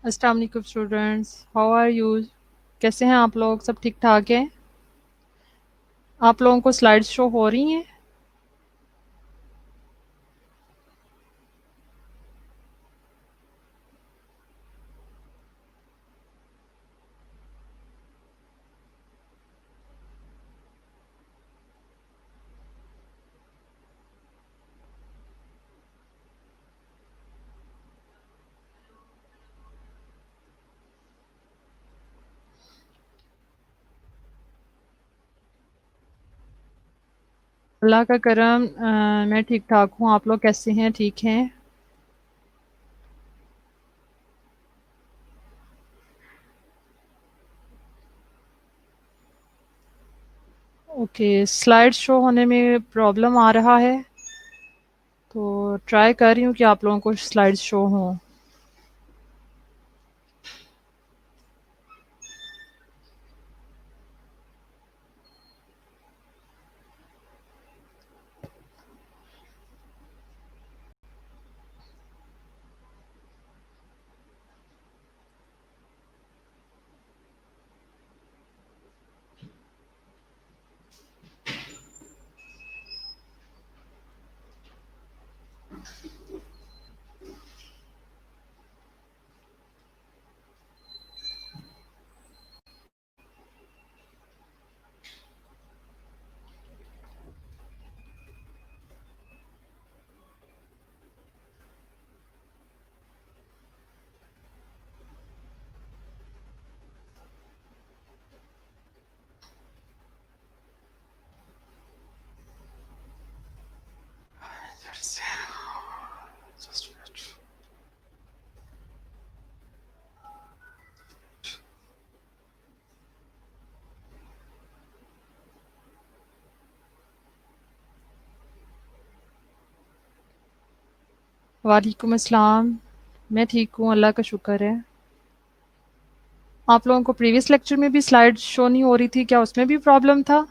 अस्सलाम वालेकुम students, how are you? कैसे हैं आप लोग? सब ठीक ठाक हैं? आप लोगों को स्लाइड्स शो हो रही हैं? अल्लाह का करम, मैं ठीक ठाक हूँ। आप लोग कैसे हैं? ठीक हैं? ओके, स्लाइड शो होने में प्रॉब्लम आ रहा है, तो ट्राई कर रही हूँ कि आप लोगों को स्लाइड शो हों। वालेकुम अस्सलाम। मैं ठीक हूँ, अल्लाह का शुक्र है। आप लोगों को प्रीवियस लेक्चर में भी स्लाइड शो नहीं हो रही थी क्या? उसमें भी प्रॉब्लम था?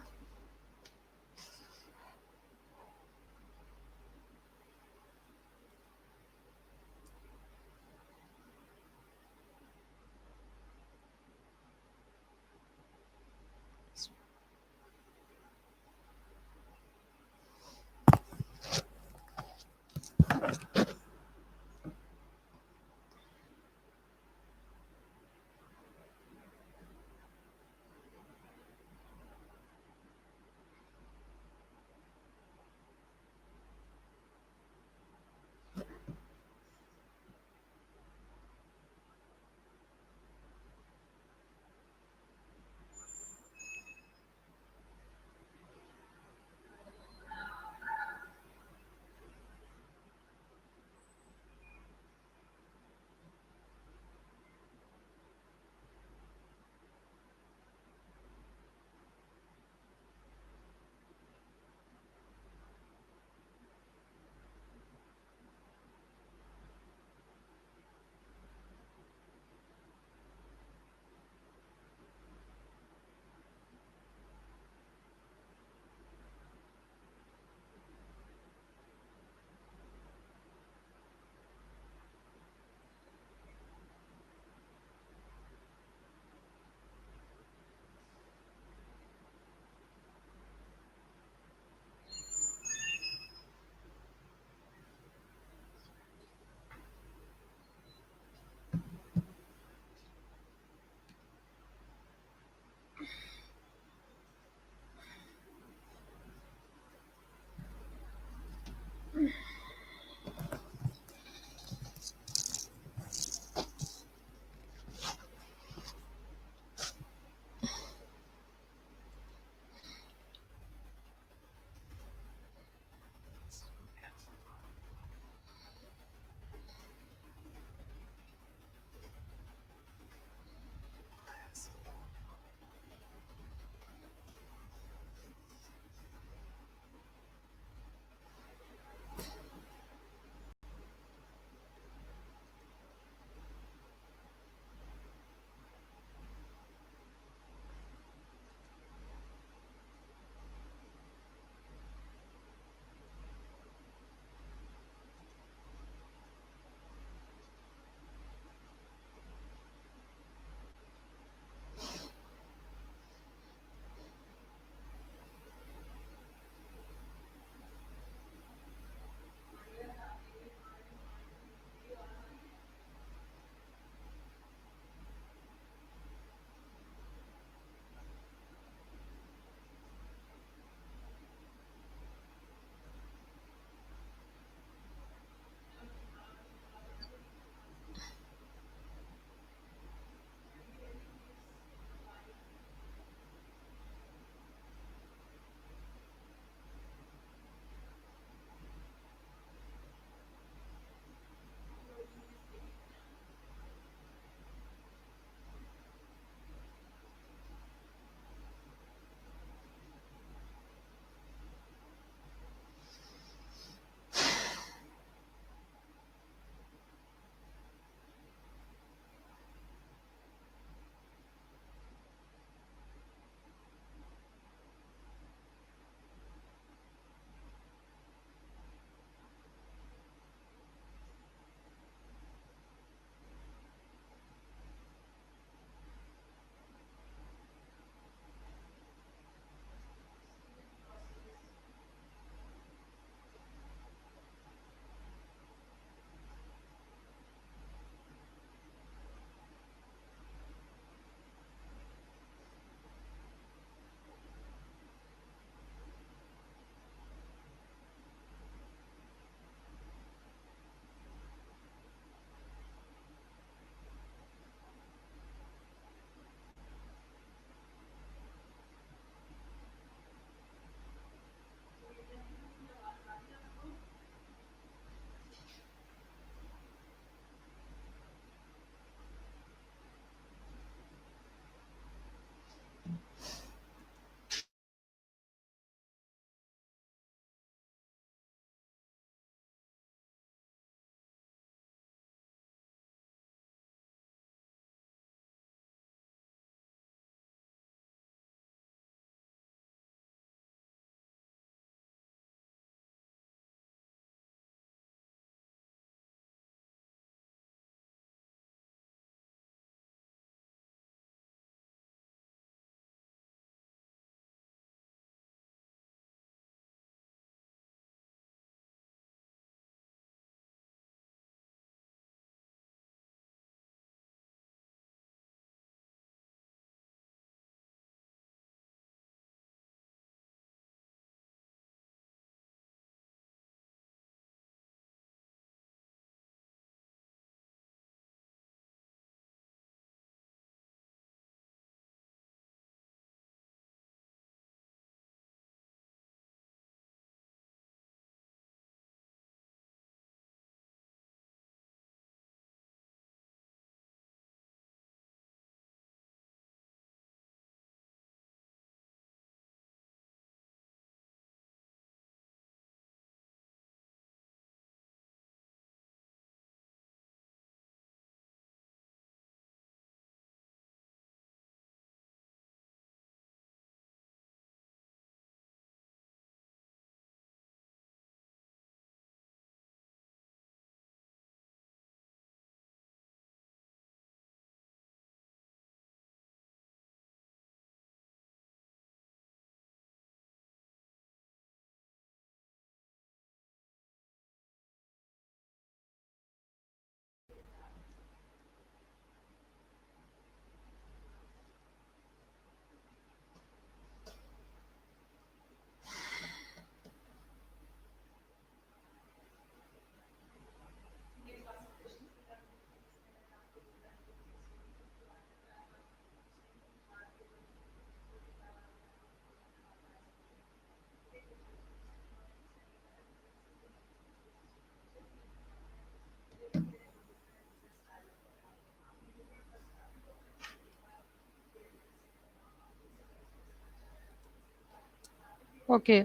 ओके,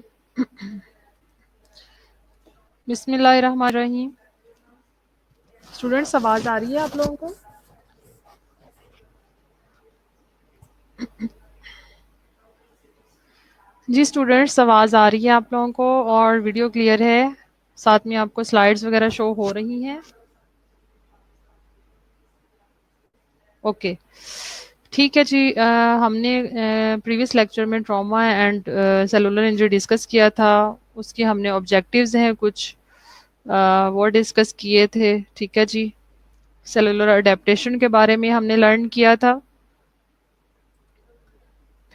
बिस्मिल्लाहिर्रहमानिर्रहीम। स्टूडेंट्स, आवाज़ आ रही है आप लोगों को? जी स्टूडेंट्स, आवाज़ आ रही है आप लोगों को और वीडियो क्लियर है? साथ में आपको स्लाइड्स वगैरह शो हो रही हैं? ओके, ठीक है जी। हमने प्रीवियस लेक्चर में trauma and cellular injury discuss किया था। उसके हमने ऑब्जेक्टिव्स हैं कुछ, वो डिस्कस किए थे। ठीक है जी। सेलुलर अडेप्टेशन के बारे में हमने लर्न किया था।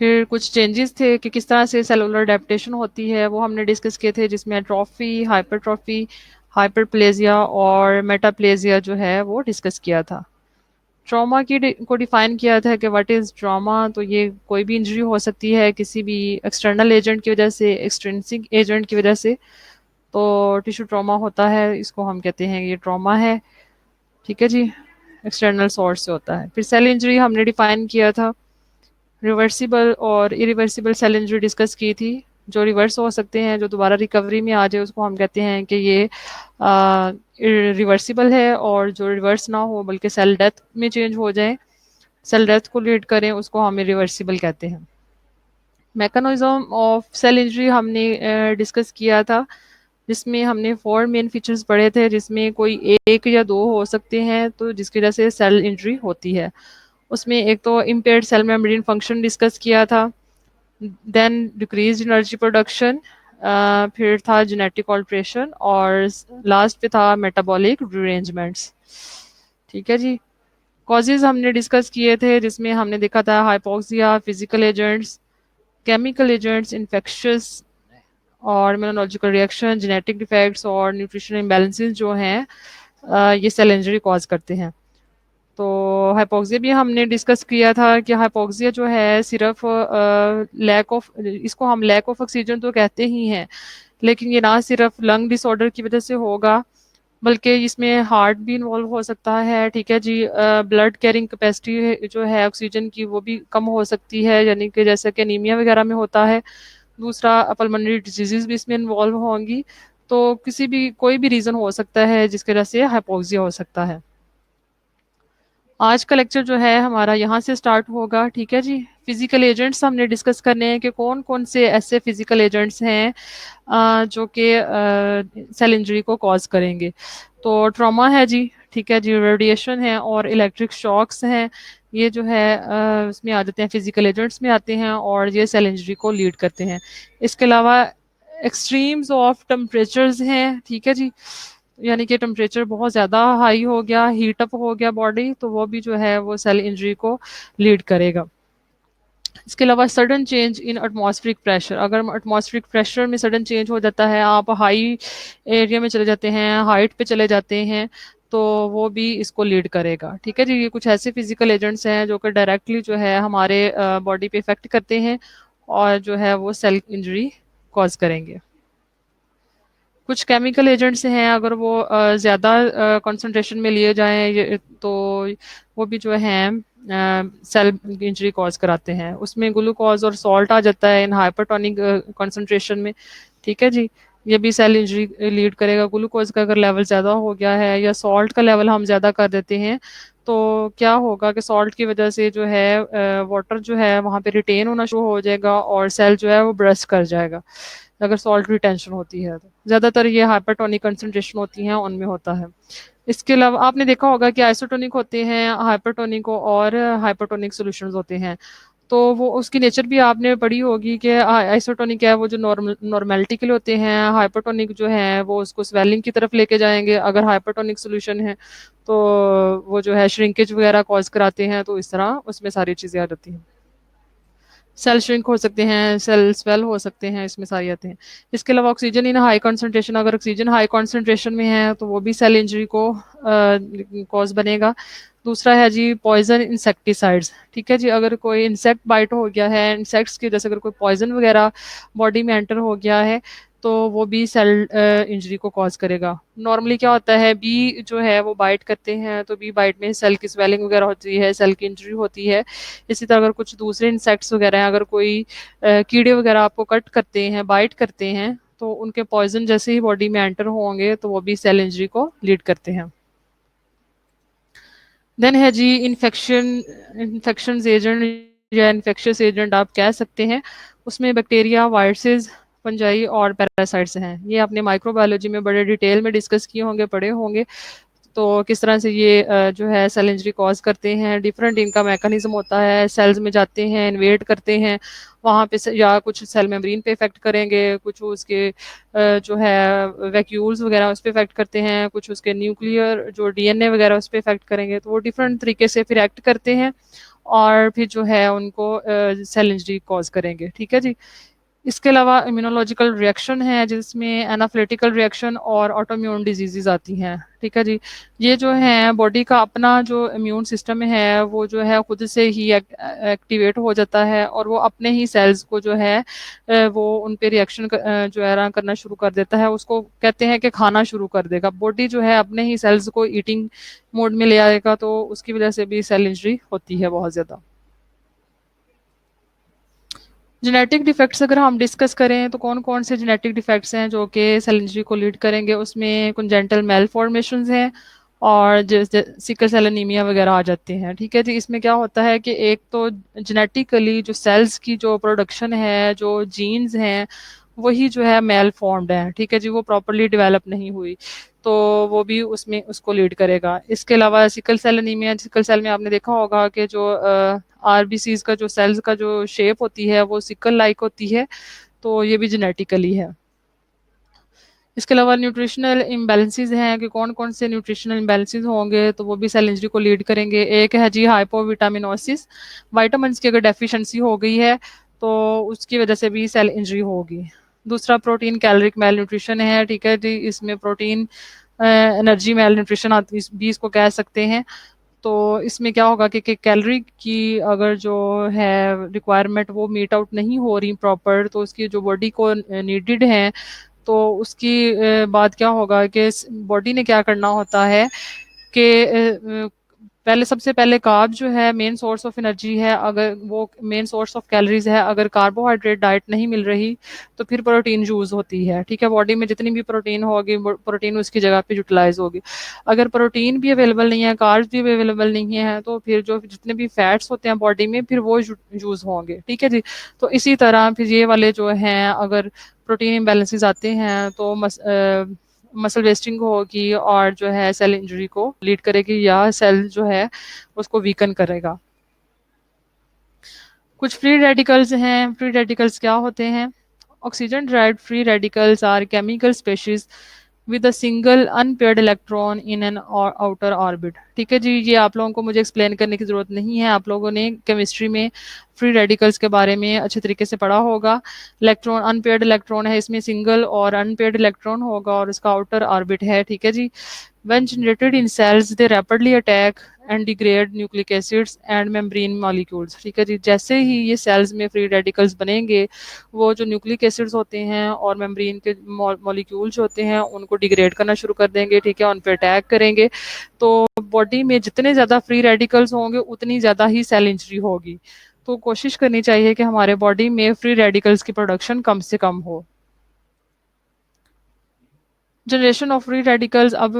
फिर कुछ चेंजेस थे कि किस तरह से सेलुलर अडेप्टेशन होती है, वो हमने डिस्कस किए थे, जिसमें ट्रॉफी, हाइपरट्रॉफी, हाइपरप्लेजिया और मेटाप्लेजिया जो है वो डिस्कस किया था। ट्रॉमा को डिफाइन किया था कि व्हाट इज़ ट्रॉमा। तो ये कोई भी इंजरी हो सकती है किसी भी एक्सटर्नल एजेंट की वजह से, एक्सट्रिंसिक एजेंट की वजह से। तो टिश्यू ट्रॉमा होता है, इसको हम कहते हैं ये ट्रॉमा है। ठीक है जी, एक्सटर्नल सोर्स से होता है। फिर सेल इंजरी हमने डिफाइन किया था, रिवर्सिबल और इरिवर्सिबल सेल इंजरी डिस्कस की थी। जो रिवर्स हो सकते हैं, जो दोबारा रिकवरी में आ जाए, उसको हम कहते हैं कि ये रिवर्सिबल है। और जो रिवर्स ना हो बल्कि सेल डेथ में चेंज हो जाए, सेल डेथ को लीड करें, उसको हम रिवर्सिबल कहते हैं। मैकेनिज्म ऑफ सेल इंजरी हमने डिस्कस किया था, जिसमें हमने 4 मेन फीचर्स पढ़े थे, जिसमें कोई एक या दो हो सकते हैं तो जिसकी वजह से सेल इंजरी होती है। उसमें एक तो impaired cell membrane function discuss किया था, देन डिक्रीज एनर्जी प्रोडक्शन, फिर था जेनेटिक ऑल्ट्रेशन और लास्ट पे था मेटाबॉलिक रिअरेंजमेंट्स। ठीक है जी। कॉजेज हमने डिस्कस किए थे, जिसमें हमने देखा था hypoxia, physical agents, chemical agents, infectious और इम्यूनोलॉजिकल रिएक्शन, जेनेटिक डिफेक्ट्स और न्यूट्रिशन इम्बैलेंसेस जो हैं, ये सेल इंजरी कॉज करते हैं। तो हाइपोक्सिया भी हमने डिस्कस किया था कि हाइपोक्सिया जो है सिर्फ लैक ऑफ, इसको हम लैक ऑफ ऑक्सीजन तो कहते ही हैं, लेकिन ये ना सिर्फ लंग डिसऑर्डर की वजह से होगा, बल्कि इसमें हार्ट भी इन्वॉल्व हो सकता है। ठीक है जी। ब्लड कैरिंग कैपेसिटी जो है ऑक्सीजन की, वो भी कम हो सकती है, यानी कि जैसे कि एनीमिया वगैरह में होता है। दूसरा, पल्मोनरी डिजीज़ भी इसमें इन्वॉल्व होंगी। तो किसी भी कोई भी रीज़न हो सकता है जिसकी वजह से हाइपोक्सिया हो सकता है। आज का लेक्चर जो है हमारा यहाँ से स्टार्ट होगा। ठीक है जी। फिजिकल एजेंट्स हमने डिस्कस करने हैं कि कौन कौन से ऐसे फिजिकल एजेंट्स हैं जो कि सेल इंजरी को कॉज करेंगे। तो ट्रॉमा है जी, ठीक है जी, रेडिएशन है और इलेक्ट्रिक शॉक्स हैं। ये जो है उसमें आ जाते हैं, फिजिकल एजेंट्स में आते हैं और ये सेल इंजरी को लीड करते हैं। इसके अलावा एक्सट्रीम्स ऑफ टेम्परेचर्स हैं। ठीक है जी, यानी कि टेम्परेचर बहुत ज़्यादा हाई हो गया, हीट अप हो गया बॉडी, तो वो भी जो है वो सेल इंजरी को लीड करेगा। इसके अलावा sudden change in atmospheric pressure, अगर एटमॉस्फेरिक प्रेशर में सडन चेंज हो जाता है, आप हाई एरिया में चले जाते हैं, हाइट पे चले जाते हैं, तो वो भी इसको लीड करेगा। ठीक है जी। ये कुछ ऐसे फिजिकल एजेंट्स हैं जो कि डायरेक्टली जो है हमारे बॉडी पे इफेक्ट करते हैं और जो है वो सेल इंजरी कॉज करेंगे। कुछ केमिकल एजेंट्स हैं, अगर वो ज़्यादा कंसंट्रेशन में लिए जाएँ तो वो भी जो हैं सेल इंजरी कॉज कराते हैं। उसमें ग्लूकोज और सॉल्ट आ जाता है इन हाइपरटोनिक कंसंट्रेशन में। ठीक है जी, ये भी सेल इंजरी लीड करेगा। ग्लूकोज का अगर लेवल ज़्यादा हो गया है या सॉल्ट का लेवल हम ज़्यादा कर देते हैं, तो क्या होगा कि सॉल्ट की वजह से जो है वाटर जो है वहाँ पे रिटेन होना शुरू हो जाएगा और सेल जो है वो ब्रस्ट कर जाएगा, अगर सॉल्ट रिटेंशन होती है तो। ज़्यादातर ये हाइपरटोनिक कंसंट्रेशन होती हैं उनमें होता है। इसके अलावा आपने देखा होगा कि आइसोटोनिक होते हैं, हाइपरटोनिक और हाइपरटोनिक सॉल्यूशंस होते हैं। तो वो उसकी नेचर भी आपने पढ़ी होगी कि आइसोटोनिक है वो जो नॉर्मेलिटी के लिए होते हैं, हाइपरटोनिक जो है वो उसको स्वेलिंग की तरफ लेके जाएंगे। अगर हाइपरटोनिक सॉल्यूशन है तो वो जो है श्रिंकेज वगैरह कॉज कराते हैं, तो इस तरह उसमें सारी चीज़ें आ जाती हैं। सेल श्रिंक हो सकते हैं, सेल स्वेल हो सकते हैं, इसमें सारी आते हैं। इसके अलावा ऑक्सीजन इन हाई कॉन्सेंट्रेशन, अगर ऑक्सीजन हाई कॉन्सेंट्रेशन में है तो वो भी सेल इंजरी को कॉज बनेगा। दूसरा है जी पॉइजन इंसेक्टिसाइड्स। ठीक है जी, अगर कोई इंसेक्ट बाइट हो गया है, इंसेक्ट्स की वजह से अगर कोई पॉइजन वगैरह बॉडी में एंटर हो गया है, तो वो भी सेल इंजरी को कॉज करेगा। नॉर्मली क्या होता है, बी जो है वो बाइट करते हैं, तो बी बाइट में सेल की स्वेलिंग वगैरह होती है, सेल की इंजरी होती है। इसी तरह अगर कुछ दूसरे इंसेक्ट्स वगैरह हैं, अगर कोई कीड़े वगैरह आपको कट करते हैं, बाइट करते हैं, तो उनके पॉइजन जैसे ही बॉडी में एंटर होंगे तो वो भी सेल इंजरी को लीड करते हैं। देन है जी इन्फेक्शन, इन्फेक्शन एजेंट या इन्फेक्शियस एजेंट आप कह सकते हैं। उसमें बैक्टीरिया, वायरसेस, फंजाई और पैरासाइट्स हैं। ये आपने माइक्रोबायोलॉजी में बड़े डिटेल में डिस्कस किए होंगे, पढ़े होंगे। तो किस तरह से ये जो है सेल इंजरी कॉज करते हैं, डिफरेंट इनका मैकेनिज्म होता है, सेल्स में जाते हैं, इन्वेड करते हैं वहाँ पे या कुछ सेल मेम्ब्रेन पे इफेक्ट करेंगे, कुछ उसके जो है वैक्यूल्स वगैरह उस पर इफेक्ट करते हैं, कुछ उसके न्यूक्लियर जो डीएनए वगैरह उस पर इफेक्ट करेंगे। तो वो डिफरेंट तरीके से फिर एक्ट करते हैं और फिर जो है उनको सेल इंजरी कॉज करेंगे। ठीक है जी। इसके अलावा इम्यूनोलॉजिकल रिएक्शन है, जिसमें एनाफ्लेटिकल रिएक्शन और ऑटोइम्यून डिजीजेज आती हैं। ठीक है जी। ये जो है बॉडी का अपना जो इम्यून सिस्टम है वो जो है खुद से ही एक्टिवेट हो जाता है और वो अपने ही सेल्स को जो है वो उन पे रिएक्शन जो है ना करना शुरू कर देता है। उसको कहते हैं कि खाना शुरू कर देगा। बॉडी जो है अपने ही सेल्स को ईटिंग मोड में ले आएगा, तो उसकी वजह से भी सेल इंजरी होती है बहुत ज़्यादा। जेनेटिक डिफेक्ट्स अगर हम डिस्कस करें तो कौन कौन से जेनेटिक डिफेक्ट्स हैं जो कि सेल इंजरी को लीड करेंगे। उसमें कंजेंटल मेलफॉर्मेशंस हैं और जैसे सिकल सेल एनीमिया वगैरह आ जाते हैं। ठीक है जी। इसमें क्या होता है कि एक तो जेनेटिकली जो सेल्स की जो प्रोडक्शन है, जो जीन्स हैं, वही जो है मेल फॉर्म्ड है। ठीक है जी। वो प्रॉपरली डेवलप नहीं हुई, तो वो भी उसमें उसको लीड करेगा। इसके अलावा sickle cell anaemia, sickle cell में आपने देखा होगा कि जो आरबीसीज का जो सेल्स का जो शेप होती है वो सिकल लाइक होती है, तो ये भी जेनेटिकली है। इसके अलावा न्यूट्रिशनल इम्बैलेंसेस हैं कि कौन कौन से न्यूट्रिशनल इम्बैलेंसेस होंगे तो वो भी सेल इंजरी को लीड करेंगे। एक है जी हाइपोविटामिनोसिस, वाइटामिन की अगर डेफिशिएंसी हो गई है तो उसकी वजह से भी सेल इंजरी होगी। दूसरा प्रोटीन कैलोरिक मेल न्यूट्रिशन है। ठीक है जी। इसमें प्रोटीन एनर्जी मेल न्यूट्रिशन आती भी इसको कह सकते हैं। तो इसमें क्या होगा कि कैलोरी की अगर जो है रिक्वायरमेंट वो मीट आउट नहीं हो रही प्रॉपर, तो उसकी जो बॉडी को नीडेड है, तो उसकी बाद क्या होगा कि बॉडी ने क्या करना होता है कि पहले सबसे पहले कार्ब जो है मेन सोर्स ऑफ एनर्जी है, अगर वो मेन सोर्स ऑफ कैलोरीज है, अगर कार्बोहाइड्रेट डाइट नहीं मिल रही तो फिर प्रोटीन यूज होती है। ठीक है। बॉडी में जितनी भी प्रोटीन होगी प्रोटीन उसकी जगह पे यूटिलाइज होगी। अगर प्रोटीन भी अवेलेबल नहीं है, कार्ब्स भी अवेलेबल नहीं है, तो फिर जो जितने भी फैट्स होते हैं बॉडी में फिर वो यूज होंगे। ठीक है जी। तो इसी तरह फिर ये वाले जो हैं अगर प्रोटीन इम्बेलेंसेस आते हैं तो मसल वेस्टिंग होगी और जो है सेल इंजरी को लीड करेगी या सेल जो है उसको वीकन करेगा। कुछ फ्री रेडिकल्स हैं। फ्री रेडिकल्स क्या होते हैं? Oxygen derived free radicals are chemical species with a single unpaired electron in an outer orbit. ठीक है जी। ये आप लोगों को मुझे एक्सप्लेन करने की ज़रूरत नहीं है, आप लोगों ने केमिस्ट्री में फ्री रेडिकल्स के बारे में अच्छे तरीके से पढ़ा होगा। इलेक्ट्रॉन अनपेयर्ड इलेक्ट्रॉन है, इसमें सिंगल और अनपेयर्ड इलेक्ट्रॉन होगा और इसका आउटर ऑर्बिट है। ठीक है जी। When generated in cells, they rapidly attack and degrade nucleic acids and membrane molecules। ठीक है जी। जैसे ही ये सेल्स में फ्री रेडिकल्स बनेंगे, वो जो न्यूक्लिक एसिड्स होते हैं और मेम्ब्रेन के मॉलिक्यूल्स होते हैं उनको डिग्रेड करना शुरू कर देंगे। ठीक है। उन पर अटैक करेंगे, तो बॉडी में जितने ज़्यादा फ्री रेडिकल्स होंगे उतनी ज़्यादा ही सेल इंजरी होगी। तो कोशिश करनी चाहिए कि हमारे बॉडी में फ्री रेडिकल्स की प्रोडक्शन कम से कम हो। Generation of free radicals. अब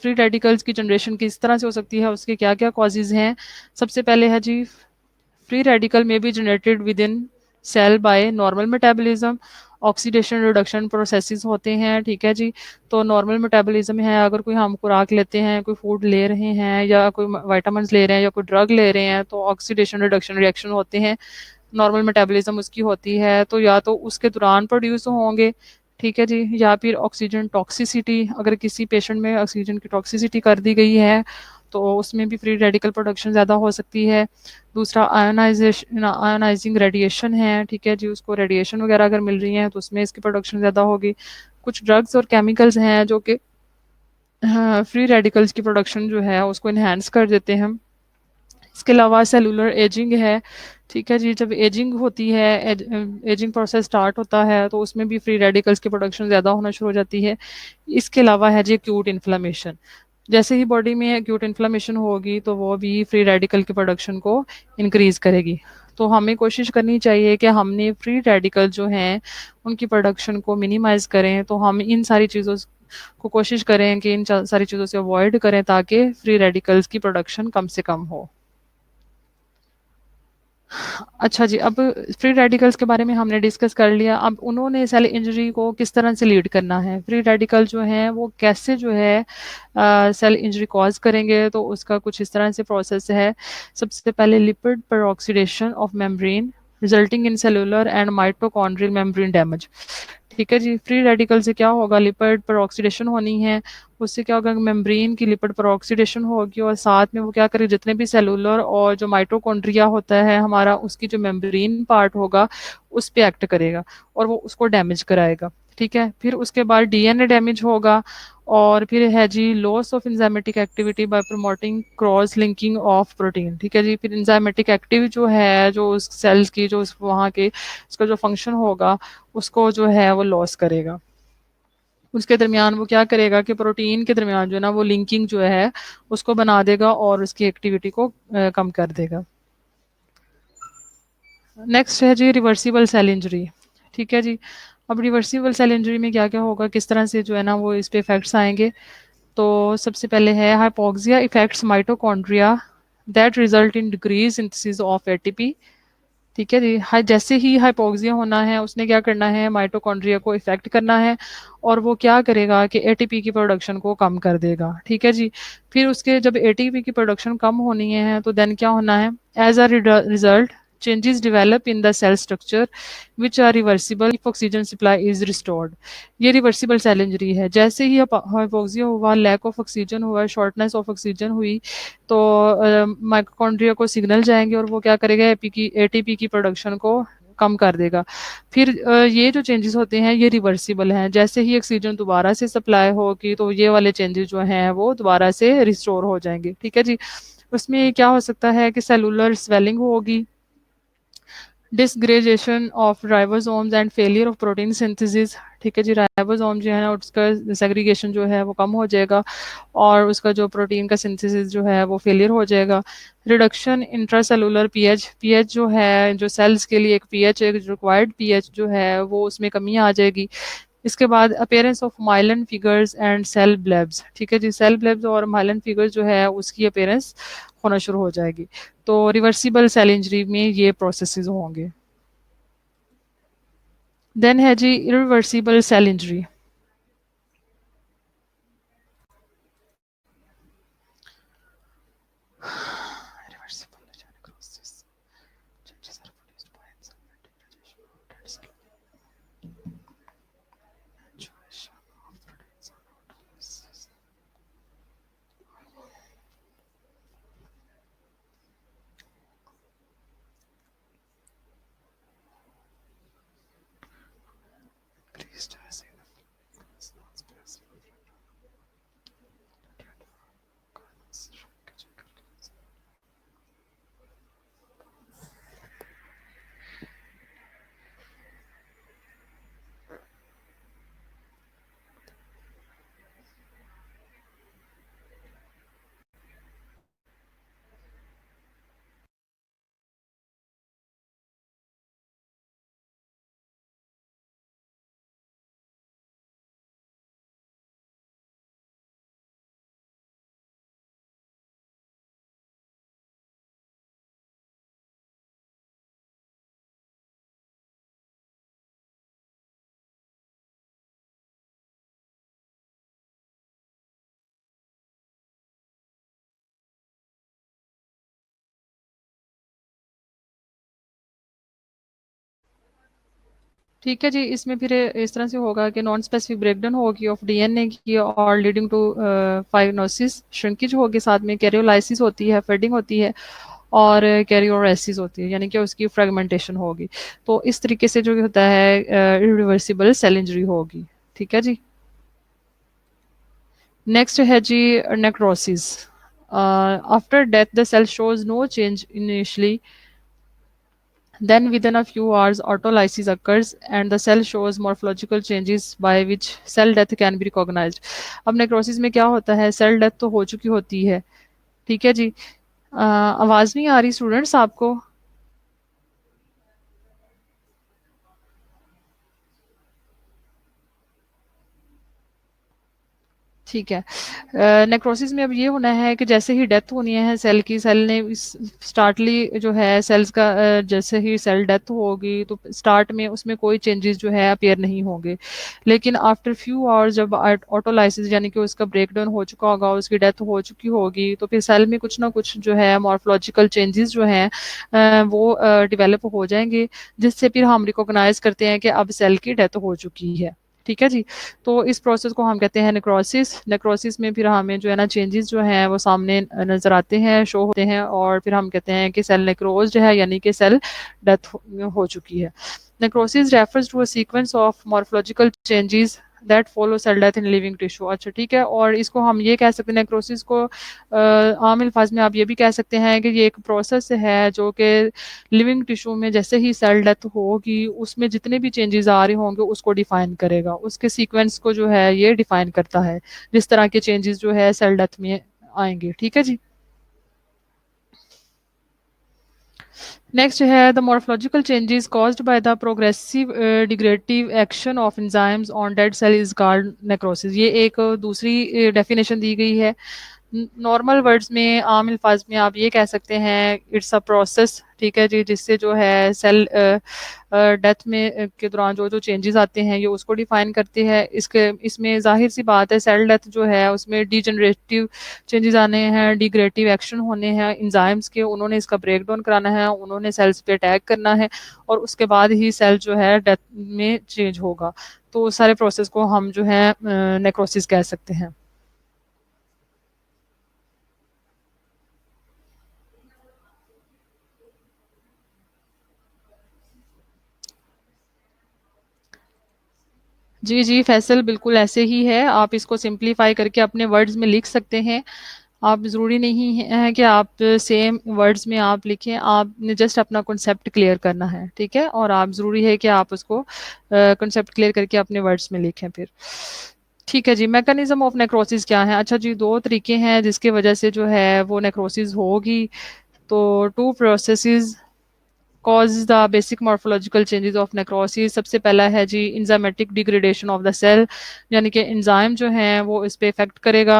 फ्री रेडिकल्स की जनरेशन किस तरह से हो सकती है, उसके क्या क्या कॉजेज़ हैं। सबसे पहले है जी free radical may be generated within cell by normal metabolism. Oxidation reduction processes होते हैं। ठीक है जी। तो नॉर्मल मेटाबॉलिज्म है, अगर कोई हम खुराक लेते हैं, कोई फूड ले रहे हैं या कोई वाइटामिन ले रहे हैं या कोई ड्रग ले रहे हैं, तो ऑक्सीडेशन रिडक्शन रिएक्शन होते हैं। नॉर्मल मेटाबॉलिज्म उसकी होती है, तो या तो उसके दौरान प्रोड्यूस होंगे। ठीक है जी। या फिर ऑक्सीजन टॉक्सिसिटी, अगर किसी पेशेंट में ऑक्सीजन की टॉक्सिसिटी कर दी गई है तो उसमें भी फ्री रेडिकल प्रोडक्शन ज़्यादा हो सकती है। दूसरा आयोनाइजेशन, आयोनाइजिंग रेडिएशन है। ठीक है जी। उसको रेडिएशन वगैरह अगर मिल रही है तो उसमें इसकी प्रोडक्शन ज़्यादा होगी। कुछ ड्रग्स और केमिकल्स हैं जो कि फ्री रेडिकल्स की प्रोडक्शन जो है उसको इन्हेंस कर देते हैं। इसके अलावा सेलुलर एजिंग है, ठीक है जी। जब एजिंग होती है, एजिंग प्रोसेस स्टार्ट होता है, तो उसमें भी फ्री रेडिकल्स की प्रोडक्शन ज़्यादा होना शुरू हो जाती है। इसके अलावा है जी एक्यूट इन्फ्लेमेशन। जैसे ही बॉडी में एक्यूट इन्फ्लेमेशन होगी तो वो भी फ्री रेडिकल की प्रोडक्शन को इंक्रीज करेगी। तो हमें कोशिश करनी चाहिए कि हमने फ्री रेडिकल जो हैं उनकी प्रोडक्शन को मिनिमाइज करें। तो हम इन सारी चीज़ों को कोशिश करें कि इन सारी चीज़ों से अवॉइड करें ताकि फ्री रेडिकल्स की प्रोडक्शन कम से कम हो। अच्छा जी, अब फ्री रेडिकल्स के बारे में हमने डिस्कस कर लिया। अब उन्होंने सेल इंजरी को किस तरह से लीड करना है, फ्री रेडिकल जो हैं वो कैसे जो है सेल इंजरी कॉज करेंगे, तो उसका कुछ इस तरह से प्रोसेस है। सबसे पहले lipid peroxidation of membrane resulting in cellular and mitochondrial membrane damage. ठीक है जी, फ्री रेडिकल से क्या होगा, लिपिड पेरोक्सीडेशन होनी है। उससे क्या होगा, मेम्ब्रेन की लिपिड पेरोक्सीडेशन होगी और साथ में वो क्या करेगा, जितने भी सेलुलर और जो माइटोकॉन्ड्रिया होता है हमारा, उसकी जो मेम्ब्रेन पार्ट होगा उस पे एक्ट करेगा और वो उसको डैमेज कराएगा। ठीक है, फिर उसके बाद डीएनए डैमेज होगा। और फिर है जी loss of enzymatic activity by promoting cross linking of protein. ठीक है जी, फिर इंजाइमेटिक एक्टिविटी जो है, जो उस सेल्स की जो वहाँ के उसका जो फंक्शन होगा उसको जो है वो लॉस करेगा। उसके दरमियान वो क्या करेगा कि प्रोटीन के दरमियान जो है ना वो लिंकिंग जो है उसको बना देगा और उसकी एक्टिविटी को कम कर देगा। नेक्स्ट है जी रिवर्सिबल सेल इंजरी। ठीक है जी, अब रिवर्सिबल सेल इंजरी में क्या क्या होगा, किस तरह से जो है ना वो इस पे इफेक्ट्स आएंगे। तो सबसे पहले है hypoxia effects mitochondria that result in decrease synthesis of ATP. ठीक है जी, जैसे ही हाइपोक्सिया होना है उसने क्या करना है, माइटोकॉन्ड्रिया को इफेक्ट करना है और वो क्या करेगा कि एटीपी की प्रोडक्शन को कम कर देगा। ठीक है जी, फिर उसके जब एटीपी की प्रोडक्शन कम होनी है तो देन क्या होना है, as a result changes develop in the cell structure which are reversible if oxygen supply is restored। ये रिवर्सिबल सेल इंजरी है। जैसे ही हाइपोक्सिया हुआ, लैक ऑफ ऑक्सीजन हुआ, शॉर्टनेस ऑफ ऑक्सीजन हुई, तो माइटोकॉन्ड्रिया को सिग्नल जाएंगे और वो क्या करेगा, एटीपी की प्रोडक्शन को कम कर देगा। फिर ये जो चेंजेस होते हैं ये रिवर्सिबल हैं। जैसे ही ऑक्सीजन दोबारा से सप्लाई होगी तो ये वाले चेंजेस जो हैं वो दोबारा से रिस्टोर हो जाएंगे। ठीक है जी, उसमें क्या हो सकता है कि सेलुलर स्वेलिंग होगी, disaggregation of ribosomes and failure of protein synthesis. ठीक है जी, राइबोसोम जो है ना उसका सेग्रीगेशन जो है वो कम हो जाएगा और उसका जो प्रोटीन का सिंथेसिस जो है वो फेलियर हो जाएगा। रिडक्शन इंट्रासेलुलर पीएच, पीएच जो है जो सेल्स के लिए एक पीएच, एक रिक्वायर्ड पीएच जो है वो उसमें कमी आ जाएगी। इसके बाद appearance of myelin figures and cell blebs. ठीक है जी, सेल ब्लेब्स और माइलन फिगर्स जो है उसकी अपेयरेंस होना शुरू हो जाएगी। तो रिवर्सिबल सेल इंजरी में ये प्रोसेसेस होंगे। देन है जी इरिवर्सिबल सेल इंजरी। ठीक है जी, इसमें फिर इस तरह से होगा कि नॉन स्पेसिफिक ब्रेकडाउन होगी ऑफ डीएनए की और लीडिंग टू फाइग्नोसिस, श्रिंकेज होगी, साथ में कैरियोलाइसिस होती है, फेडिंग होती है और कैरियोरेसिस होती है, यानी कि उसकी फ्रेगमेंटेशन होगी। तो इस तरीके से जो होता है इरिवर्सिबल सेल इंजरी होगी। ठीक है जी, नेक्स्ट है जी necrosis. After death, the cell shows no change initially. Then, within a few hours, autolysis occurs and the cell shows morphological changes by which cell death can be recognized. अब necrosis में क्या होता है, cell death तो हो चुकी होती है, ठीक है जी। आवाज़ नहीं आ रही स्टूडेंट्स आपको? ठीक है। नेक्रोसिस में अब ये होना है कि जैसे ही डेथ होनी है सेल की, सेल ने स्टार्टली जो है सेल्स का जैसे ही सेल डेथ होगी तो स्टार्ट में उसमें कोई चेंजेस जो है अपीयर नहीं होंगे, लेकिन आफ्टर फ्यू आवर्स जब ऑटोलाइसिस यानी कि उसका ब्रेक डाउन हो चुका होगा, उसकी डेथ हो चुकी होगी, तो फिर सेल में कुछ ना कुछ जो है मॉर्फोलॉजिकल चेंजेस जो हैं वो डिवेलप हो जाएंगे, जिससे फिर हम रिकॉग्नाइज करते हैं कि अब सेल की डेथ हो चुकी है, ठीक है जी। तो इस प्रोसेस को हम कहते हैं नेक्रोसिस। नेक्रोसिस में फिर हमें जो है ना चेंजेस जो हैं वो सामने नज़र आते हैं, शो होते हैं, और फिर हम कहते हैं कि सेल नेक्रोज्ड है यानी कि सेल डेथ हो चुकी है। Necrosis refers to a sequence of morphological changes that follow cell death in living tissue. अच्छा ठीक है, और इसको हम ये कह सकते हैं नेक्रोसिस को आम अल्फाज में आप ये भी कह सकते हैं कि ये एक प्रोसेस है जो कि लिविंग टिश्यू में जैसे ही सेल डेथ होगी उसमें जितने भी चेंजेस आ रहे होंगे उसको डिफाइन करेगा, उसके सीक्वेंस को जो है ये डिफाइन करता है, जिस तरह के चेंजेस जो है सेल डेथ में आएंगे, ठीक है जी। Next is the morphological changes caused by the progressive degradative action of enzymes on dead cell is called necrosis. ये एक दूसरी डेफिनेशन दी गई है। नॉर्मल वर्ड्स में, आम अल्फाज में आप ये कह सकते हैं इट्स अ प्रोसेस, ठीक है जी, जिससे जो है सेल डेथ में के दौरान जो जो चेंजेस आते हैं ये उसको डिफाइन करते हैं। इसके इसमें जाहिर सी बात है सेल डेथ जो है उसमें डीजनरेटिव चेंजेस आने हैं, डिग्रेडेटिव एक्शन होने हैं एंजाइम्स के, उन्होंने इसका ब्रेक डाउन कराना है, उन्होंने सेल्स पे अटैक करना है, और उसके बाद ही सेल जो है डेथ में चेंज होगा। तो उस सारे प्रोसेस को हम जो है नेक्रोसिस कह सकते हैं। जी, जी, फैसल बिल्कुल ऐसे ही है। आप इसको सिंप्लीफाई करके अपने वर्ड्स में लिख सकते हैं। आप ज़रूरी नहीं है कि आप सेम वर्ड्स में आप लिखें, आपने जस्ट अपना कॉन्सेप्ट क्लियर करना है, ठीक है? और आप ज़रूरी है कि आप उसको कॉन्सेप्ट क्लियर करके अपने वर्ड्स में लिखें फिर। ठीक है जी, मैकेनिज़्म ऑफ नेक्रोसिस क्या है? अच्छा जी, 2 तरीके हैं जिसकी वजह से जो है वो नेक्रोसिस होगी। तो 2 processes cause the basic morphological changes of necrosis. सबसे पहला है जी enzymatic degradation of the cell, यानी कि एंजाइम जो हैं वो इस पे इफेक्ट करेगा,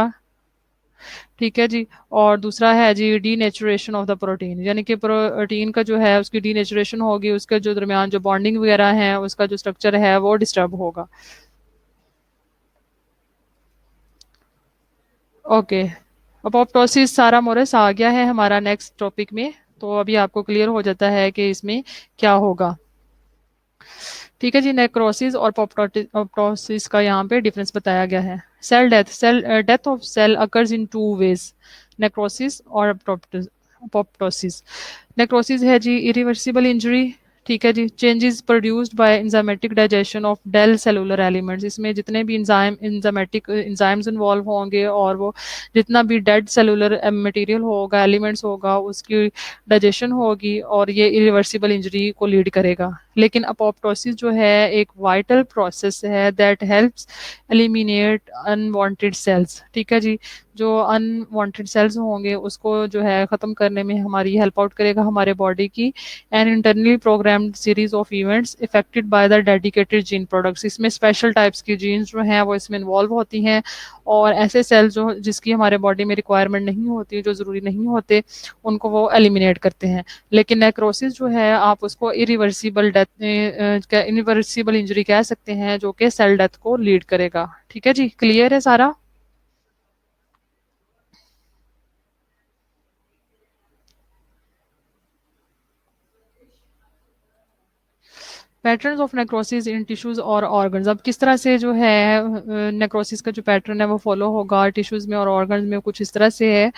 ठीक है जी। और दूसरा है जी डीनेचुरेशन ऑफ द प्रोटीन, यानी कि प्रोटीन का जो है उसकी डीनेचुरेशन होगी, उसके जो दरमियान जो बॉन्डिंग वगैरह है उसका जो स्ट्रक्चर है वो डिस्टर्ब होगा। ओके, अपोप्टोसिस सारा मोरस आ गया है हमारा नेक्स्ट टॉपिक में, तो अभी आपको क्लियर हो जाता है कि इसमें क्या होगा। ठीक है जी, नेक्रोसिस और पोप्टोसिस का यहाँ पे डिफरेंस बताया गया है। Cell death, cell death of cell occurs in two ways, necrosis और पोप्टोसिस। नेक्रोसिस है जी इरिवर्सिबल इंजरी, ठीक है जी, changes produced by enzymatic digestion of the cellular elements. इसमें जितने भी एंजाइमेटिक एंजाइम्स इन्वॉल्व होंगे और वो जितना भी डेड सेलुलर मटेरियल होगा, एलिमेंट्स होगा, उसकी डाइजेशन होगी और ये इरिवर्सिबल इंजरी को लीड करेगा। लेकिन अपोप्टोसिस जो है एक वाइटल प्रोसेस है that helps eliminate unwanted cells, ठीक है जी। जो अनवांटेड सेल्स होंगे उसको जो है ख़त्म करने में हमारी हेल्प आउट करेगा हमारे बॉडी की। And internally programmed series of events affected by the dedicated gene products. इसमें स्पेशल टाइप्स की जीन्स जो हैं वो इसमें इन्वॉल्व होती हैं, और ऐसे सेल्स जो जिसकी हमारे बॉडी में रिक्वायरमेंट नहीं होती, जो ज़रूरी नहीं होते, उनको वो एलिमिनेट करते हैं। लेकिन नेक्रोसिस जो है आप उसको इरिवर्सिबल डेथ, इरिवर्सिबल इंजरी कह सकते हैं, जो कि सेल डेथ को लीड करेगा। ठीक है जी, क्लियर है सारा? Patterns of necrosis in tissues और ऑर्गन्स। अब किस तरह से जो है नेक्रोसिस का जो पैटर्न है वो फॉलो होगा टिश्यूज में और ऑर्गन्स में, कुछ इस तरह से है।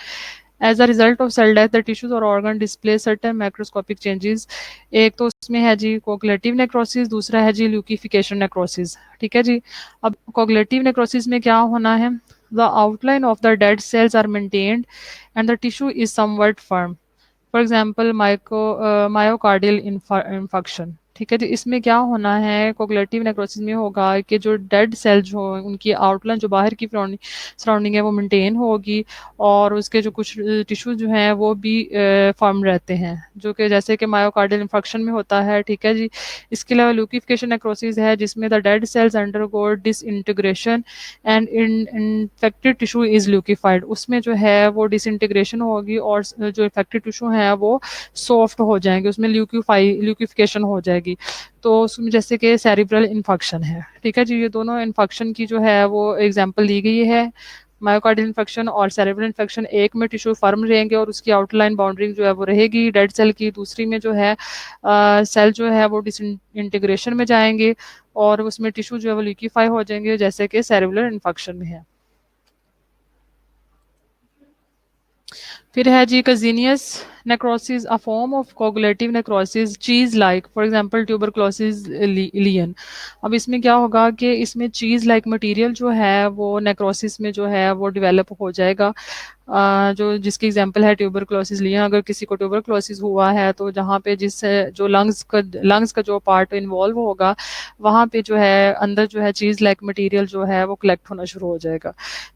As a result of cell death the tissues और organ display certain microscopic changes. एक तो उसमें है जी कोगुलेटिव नेक्रोसिस, दूसरा है जी ल्यूकिफिकेशन नेक्रोसिस, ठीक है जी। अब कोगुलेटिव नेक्रोसिस में क्या होना है, the outline of the dead cells are maintained and the tissue is somewhat firm. For example myocardial infection, ठीक है जी। इसमें क्या होना है, कोगुलेटिव नेक्रोसिस में होगा कि जो डेड सेल जो हैं उनकी आउटलाइन जो बाहर की सराउंडिंग है वो मेंटेन होगी और उसके जो कुछ टिश्यू जो हैं वो भी फॉर्म रहते हैं, जो कि जैसे कि मायोकार्डियल इन्फेक्शन में होता है, ठीक है जी। इसके अलावा ल्यूकिफिकेशन नेक्रोसिस है जिसमें the dead cells undergo disintegration and infected tissue is liquefied. उसमें जो है वो डिसइंटीग्रेशन होगी और जो इन्फेक्टेड टिश्यू हैं वो सॉफ्ट हो जाएंगे, उसमें ल्यूकिफिकेशन हो जाएगी। तो उसमें जैसे कि सेरिब्रल इन्फेक्शन है, ठीक है जी। ये दोनों इन्फेक्शन की जो है वो एग्जांपल दी गई है, मायोकार्डियल इन्फेक्शन और सेरेब्रल इन्फेक्शन। एक में टिश्यू फर्म रहेंगे और उसकी आउटलाइन बाउंड्री जो है वो रहेगी डेड सेल की, दूसरी में जो है सेल जो है वो डिसइंटीग्रेशन में जाएंगे और उसमें टिश्यू जो है वो लिक्विफाई हो जाएंगे, जैसे कि सेरेब्रल इन्फेक्शन में है। फिर है जी caseous necrosis, a form of coagulative necrosis cheese like, for example tuberculosis इलियन। अब इसमें क्या होगा कि इसमें चीज लाइक मटेरियल जो है वो नेक्रोसिस में जो है वो डेवलप हो जाएगा। जो जिसकी एग्जांपल है ट्यूबरक्लोसिस लिया। अगर किसी को ट्यूबरक्लोसिस हुआ है तो जहाँ पे जिससे जो लंग्स का जो पार्ट इन्वॉल्व होगा वहाँ पे जो है अंदर जो है चीज़ लाइक मटेरियल जो है वो कलेक्ट होना शुरू हो जाएगा।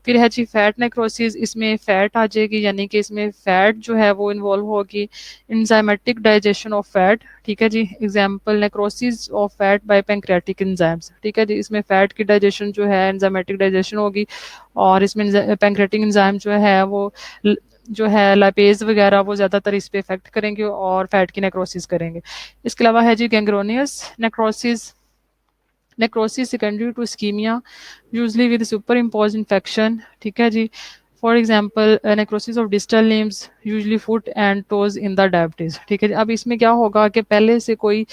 फिर है जी फैट नेक्रोसिस, इसमें फैट आ जाएगी, यानी कि इसमें फैट जो है वो इन्वॉल्व होगी। इंजाइमेटिक डाइजेशन ऑफ फैट, ठीक है जी। Example necrosis of fat by pancreatic enzymes, ठीक है जी। इसमें फैट की डाइजेशन जो है एंजाइमेटिक डाइजेशन होगी और इसमें पैंक्रेटिक एंजाइम जो है वो जो है लाइपेज वगैरह वो ज़्यादातर इस पे इफेक्ट करेंगे और फैट की नेक्रोसिस करेंगे। इसके अलावा है जी gangrenous necrosis, necrosis secondary to ischemia usually with superimpose infection, ठीक है जी। For example necrosis of distal limbs usually foot and toes in the diabetes, ठीक है जी। अब इसमें क्या होगा कि पहले से कोई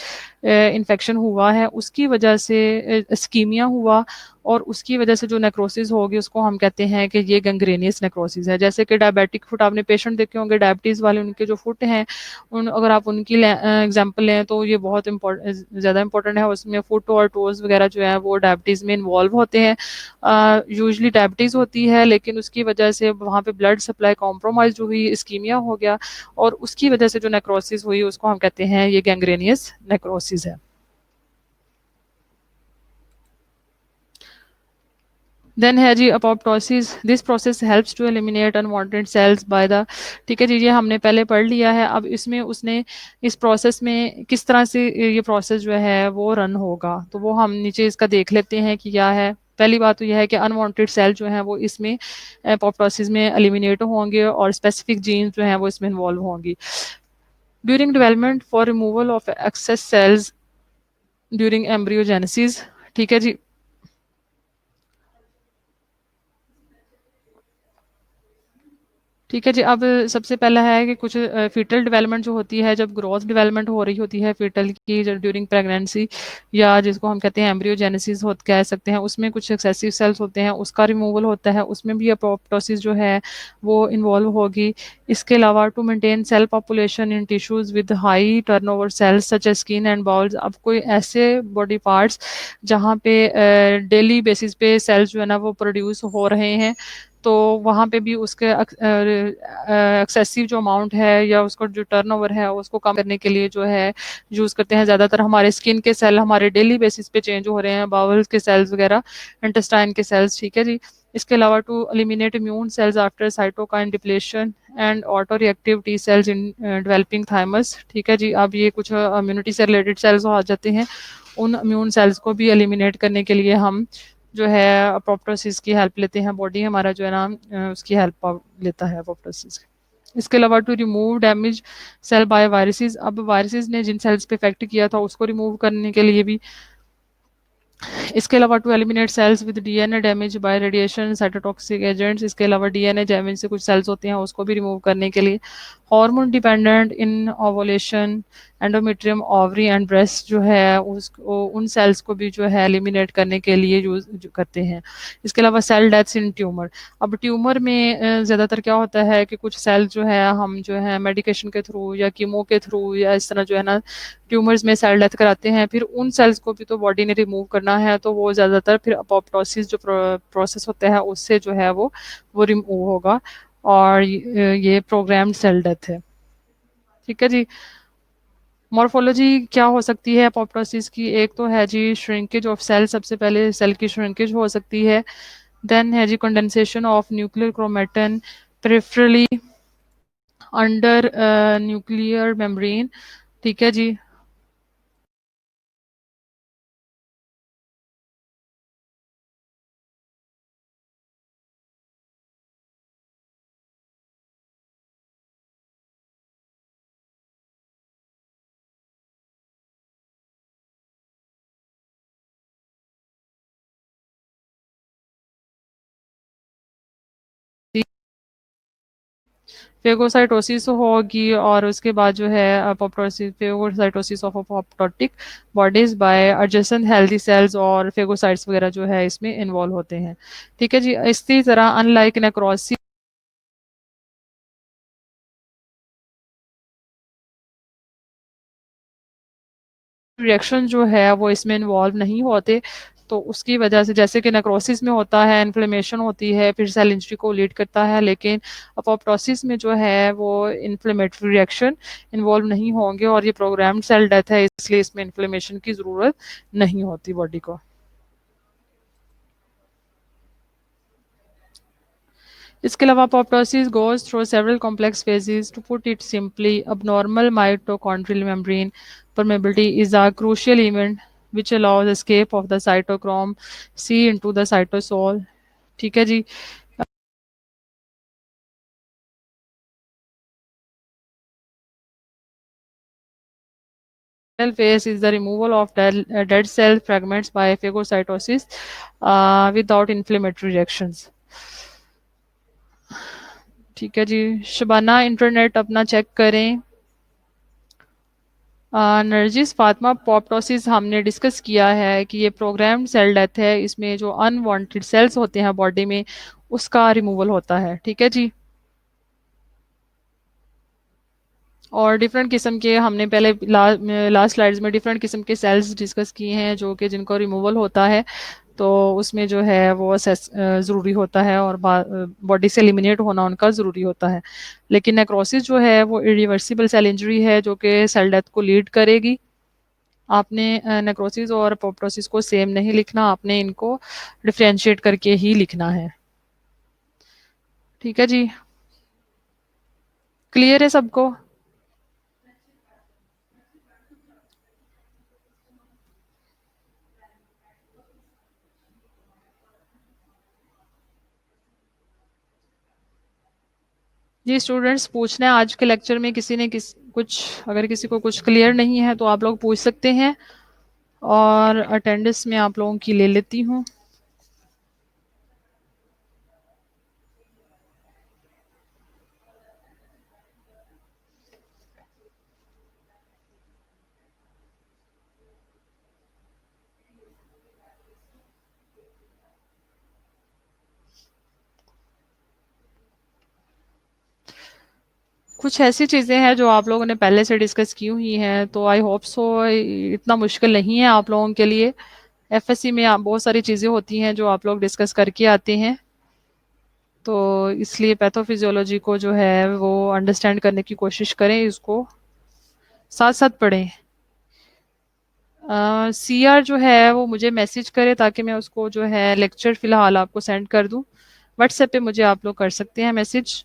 इन्फेक्शन हुआ है, उसकी वजह से इस्कीमिया हुआ और उसकी वजह से जो नेक्रोसिस होगी उसको हम कहते हैं कि ये गैंग्रेनियस नेक्रोसिस है। जैसे कि डायबिटिक फुट आपने पेशेंट देखे होंगे डायबिटीज़ वाले, उनके जो फुट हैं उन अगर आप उनकी एग्जांपल लें तो ये बहुत ज़्यादा इंपॉर्टेंट है। उसमें फुट और टोज वगैरह जो है वो डायबिटीज़ में इन्वॉल्व होते हैं। यूजली डायबिटीज़ होती है लेकिन उसकी वजह से वहाँ पे ब्लड सप्लाई कॉम्प्रोमाइज हुई, इस्कीमिया हो गया और उसकी वजह से जो नेक्रोसिस हुई उसको हम कहते हैं ये गैंग्रेनियस नेक्रोसिस है। देन है जी apoptosis, this process helps to eliminate unwanted cells by the, ठीक है जी। ये हमने पहले पढ़ लिया है। अब इसमें उसने इस प्रोसेस में किस तरह से ये प्रोसेस जो है वो रन होगा तो वो हम नीचे इसका देख लेते हैं कि क्या है। पहली बात तो यह है कि अनवांटेड सेल जो है वो इसमें अपोप्टोसिस में एलिमिनेट होंगे और स्पेसिफिक जीन्स जो है वो इसमें इन्वॉल्व होंगी। During development for removal of excess cells during embryogenesis, ठीक है जी। ठीक है जी। अब सबसे पहला है कि कुछ फीटल डेवलपमेंट जो होती है, जब ग्रोथ डेवलपमेंट हो रही होती है फीटल की ड्यूरिंग प्रेगनेंसी या जिसको हम कहते हैं एम्ब्रियोजेनेसिस हो कह सकते हैं, उसमें कुछ एक्सेसिव सेल्स होते हैं उसका रिमूवल होता है, उसमें भी अपोप्टोसिस जो है वो इन्वॉल्व होगी। इसके अलावा to maintain cell population in tissues with high turnover cells such as skin and bowels. अब कोई ऐसे बॉडी पार्ट्स जहाँ पे डेली बेसिस पे सेल्स जो है ना वो प्रोड्यूस हो रहे हैं तो वहाँ पे भी उसके एक्सेसिव जो अमाउंट है या उसका जो टर्नओवर है उसको कम करने के लिए जो है यूज़ करते हैं। ज़्यादातर हमारे स्किन के सेल हमारे डेली बेसिस पे चेंज हो रहे हैं, बाउल्स के सेल्स वगैरह, इंटेस्टाइन के सेल्स, ठीक है जी। इसके अलावा to eliminate immune cells after cytokine depletion and auto reactive T cells in developing thymus, ठीक है जी। अब ये कुछ इम्यूनिटी से रिलेटेड सेल्स आ जाते हैं, उन इम्यून सेल्स को भी एलिमिनेट करने के लिए हम जो है अपोप्टोसिस की हेल्प लेते हैं। बॉडी हमारा जो है ना उसकी हेल्प लेता है अपोप्टोसिस। इसके अलावा to remove damage cell by viruses, अब वायरसेस ने जिन सेल्स पे इफेक्ट किया था उसको रिमूव करने के लिए भी। इसके अलावा to eliminate cells with DNA damage by radiation cytotoxic agents, इसके अलावा डीएनए डैमेज से कुछ सेल्स होते हैं उसको भी रिमूव करने के लिए। Hormone dependent in ovulation endometrium ovary and breast जो है उसको उन सेल्स को भी जो है एलिमिनेट करने के लिए यूज करते हैं। इसके अलावा सेल डेथ्स इन ट्यूमर, अब ट्यूमर में ज़्यादातर क्या होता है कि कुछ सेल जो है हम जो है मेडिकेशन के थ्रू या कीमो के थ्रू या इस तरह जो है ना ट्यूमर्स में सेल डेथ कराते हैं, फिर उन सेल्स को भी तो बॉडी ने रिमूव करना करना है तो वो ज़्यादातर फिर अपोप्टोसिस जो प्रोसेस होता है उससे जो है वो रिमूव होगा, और ये प्रोग्राम्ड सेल डेथ है। ठीक है जी। मॉर्फोलॉजी क्या हो सकती है अपोप्टोसिस की? एक तो है जी श्रिंकेज ऑफ सेल, सबसे पहले सेल की श्रिंकेज हो सकती है। देन है जी condensation of nuclear chromatin peripherally under nuclear membrane. ठीक है जी। फेगोसाइटोसिस होगी और उसके बाद जो है apoptosis, phagocytosis of apoptotic bodies by adjacent healthy cells, और फेगोसाइट्स वगैरह जो है इसमें इन्वॉल्व होते हैं। ठीक है जी। इसी तरह अनलाइक नेक्रोसिस रिएक्शन जो है वो इसमें इन्वॉल्व नहीं होते, तो उसकी वजह से जैसे कि नेक्रोसिस में होता है इन्फ्लेमेशन होती है फिर सेल इंजरी को लीड करता है, लेकिन अपोप्टोसिस में जो है वो इन्फ्लेमेटरी रिएक्शन इन्वॉल्व नहीं होंगे और ये प्रोग्राम्ड सेल डेथ है, इसलिए इसमें इन्फ्लेमेशन की ज़रूरत नहीं होती बॉडी को। इसके अलावा apoptosis goes through several complex phases. To put it simply, abnormal mitochondrial membrane permeability is a crucial event which allows escape of the cytochrome C into the cytosol. ठीक है जी। Final phase is the removal of dead cell fragments by phagocytosis without inflammatory reactions. ठीक है जी। Shabana internet अपना check करें। नरजिस फातिमा, पोप्टोसिस हमने discuss किया है कि ये प्रोग्राम्ड सेल डेथ है, इसमें जो अनवांटेड सेल्स होते हैं बॉडी में उसका रिमूवल होता है। ठीक है जी। और डिफरेंट किस्म के हमने पहले लास्ट स्लाइड्स में डिफरेंट किस्म के सेल्स डिस्कस किए हैं जो कि जिनको रिमूवल होता है, तो उसमें जो है वो असेस ज़रूरी होता है और बॉडी से एलिमिनेट होना उनका ज़रूरी होता है। लेकिन नेक्रोसिस जो है वो इरिवर्सिबल सेल इंजरी है जो कि सेल डेथ को लीड करेगी। आपने नेक्रोसिस और अपोप्टोसिस को सेम नहीं लिखना, आपने इनको डिफरेंशिएट करके ही लिखना है। ठीक है जी। क्लियर है सबको? जी स्टूडेंट्स, पूछना है आज के लेक्चर में किसी ने कुछ, अगर किसी को कुछ क्लियर नहीं है तो आप लोग पूछ सकते हैं, और अटेंडेंस में आप लोगों की ले लेती हूँ। कुछ ऐसी चीज़ें हैं जो आप लोगों ने पहले से डिस्कस की हुई हैं, तो आई होप सो इतना मुश्किल नहीं है आप लोगों के लिए। एफएससी में आप बहुत सारी चीज़ें होती हैं जो आप लोग डिस्कस करके आते हैं, तो इसलिए पैथोफिजियोलॉजी को जो है वो अंडरस्टैंड करने की कोशिश करें, इसको साथ साथ पढ़ें। सी आर जो है वो मुझे मैसेज करे ताकि मैं उसको जो है लेक्चर फ़िलहाल आपको सेंड कर दूँ। व्हाट्सएप पे मुझे आप लोग कर सकते हैं message.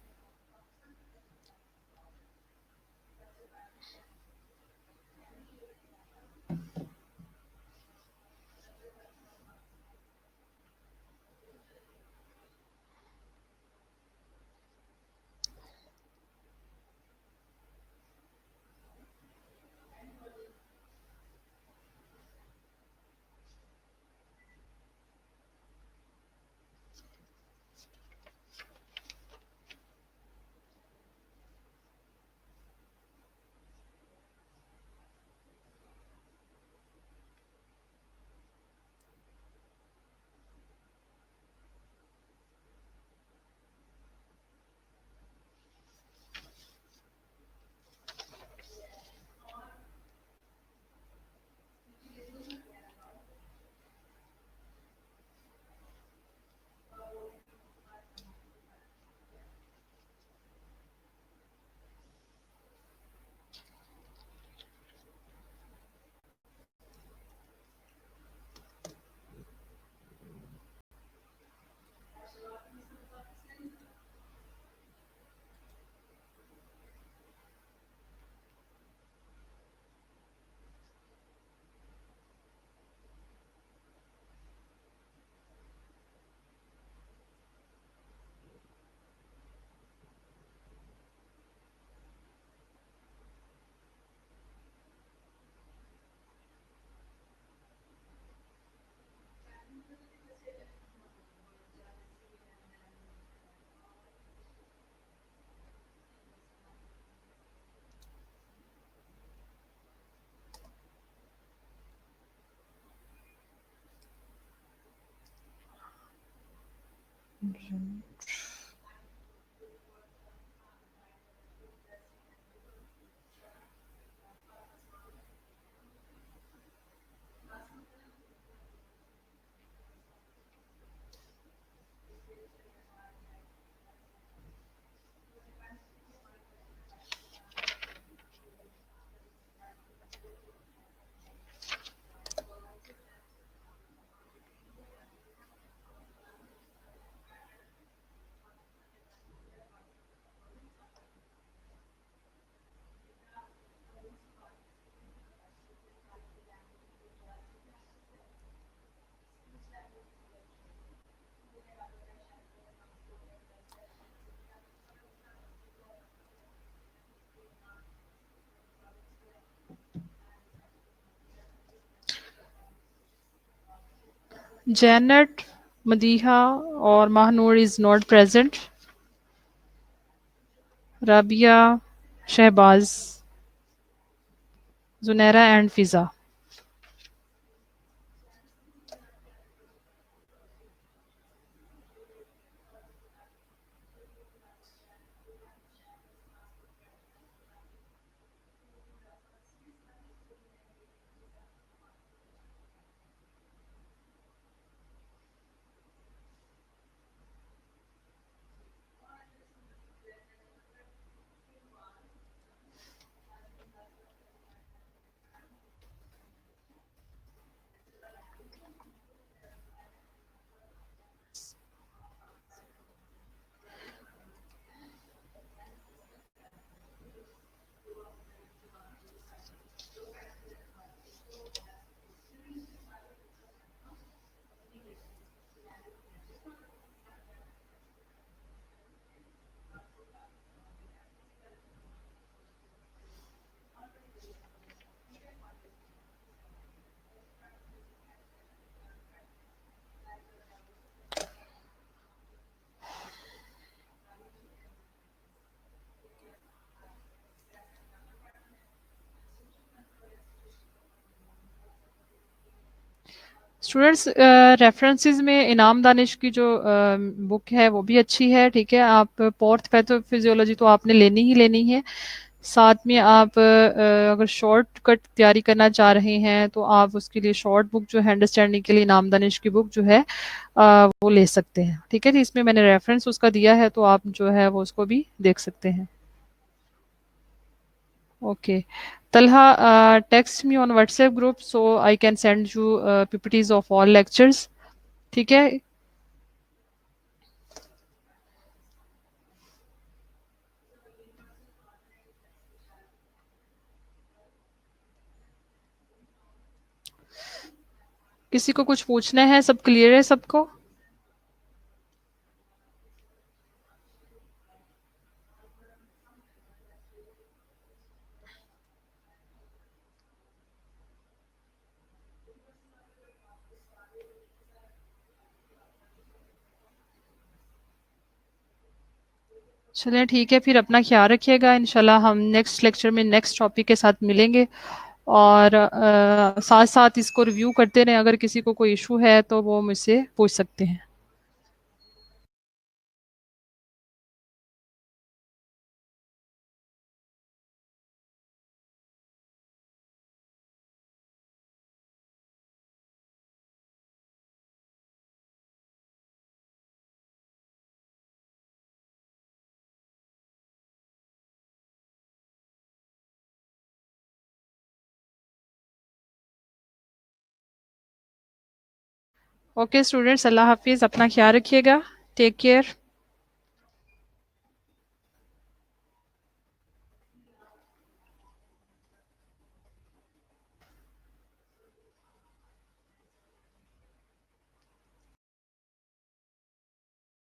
Janet, Madiha or Mahnur is not present. Rabia, Shehbaz, Zunaira and Fiza. Students, references में इनाम दानिश की जो बुक है वो भी अच्छी है, ठीक है। आप फोर्थ पैथोफिजियोलॉजी तो आपने लेनी ही लेनी है। साथ में आप अगर शॉर्ट कट तैयारी करना चाह रहे हैं तो आप उसके लिए शॉर्ट बुक जो है अंडरस्टैंडिंग के लिए इनाम दानिश की बुक जो है वो ले सकते हैं, ठीक है। तो इसमें मैंने रेफरेंस उसका दिया है, तो आप जो है वो उसको भी देख सकते हैं। Okay. Talha, text me on WhatsApp group so I can send you PPTs of all lectures, ठीक है। किसी को कुछ पूछना है? सब क्लियर है सबको? चलिए ठीक है, फिर अपना ख्याल रखिएगा। इंशाल्लाह हम नेक्स्ट लेक्चर में नेक्स्ट टॉपिक के साथ मिलेंगे, और साथ साथ इसको रिव्यू करते रहें। अगर किसी को कोई इशू है तो वो मुझसे पूछ सकते हैं। ओके स्टूडेंट्स, अल्लाह हाफिज़, अपना ख्याल रखिएगा। Take care.